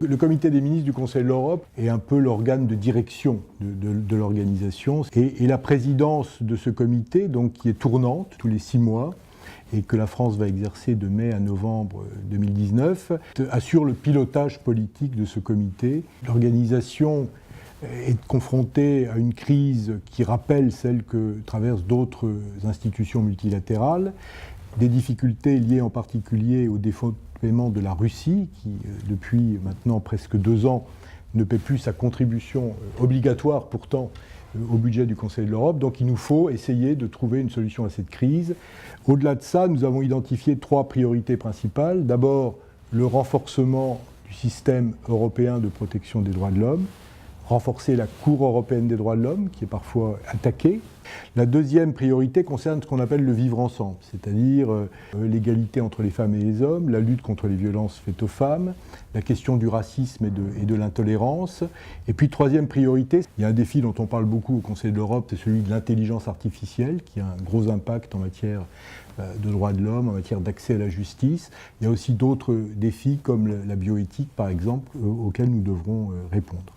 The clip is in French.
Le comité des ministres du Conseil de l'Europe est un peu l'organe de direction de l'organisation. Et la présidence de ce comité, donc, qui est tournante tous les 6 mois, et que la France va exercer de mai à novembre 2019, assure le pilotage politique de ce comité. L'organisation est confrontée à une crise qui rappelle celle que traversent d'autres institutions multilatérales, des difficultés liées en particulier au défaut de paiement de la Russie, qui depuis maintenant presque 2 ans ne paie plus sa contribution obligatoire pourtant au budget du Conseil de l'Europe. Donc il nous faut essayer de trouver une solution à cette crise. Au-delà de ça, nous avons identifié 3 priorités principales. D'abord, le renforcement du système européen de protection des droits de l'homme, renforcer la Cour européenne des droits de l'homme, qui est parfois attaquée. La deuxième priorité concerne ce qu'on appelle le vivre ensemble, c'est-à-dire l'égalité entre les femmes et les hommes, la lutte contre les violences faites aux femmes, la question du racisme et de l'intolérance. Et puis, troisième priorité, il y a un défi dont on parle beaucoup au Conseil de l'Europe, c'est celui de l'intelligence artificielle, qui a un gros impact en matière de droits de l'homme, en matière d'accès à la justice. Il y a aussi d'autres défis, comme la bioéthique, par exemple, auxquels nous devrons répondre.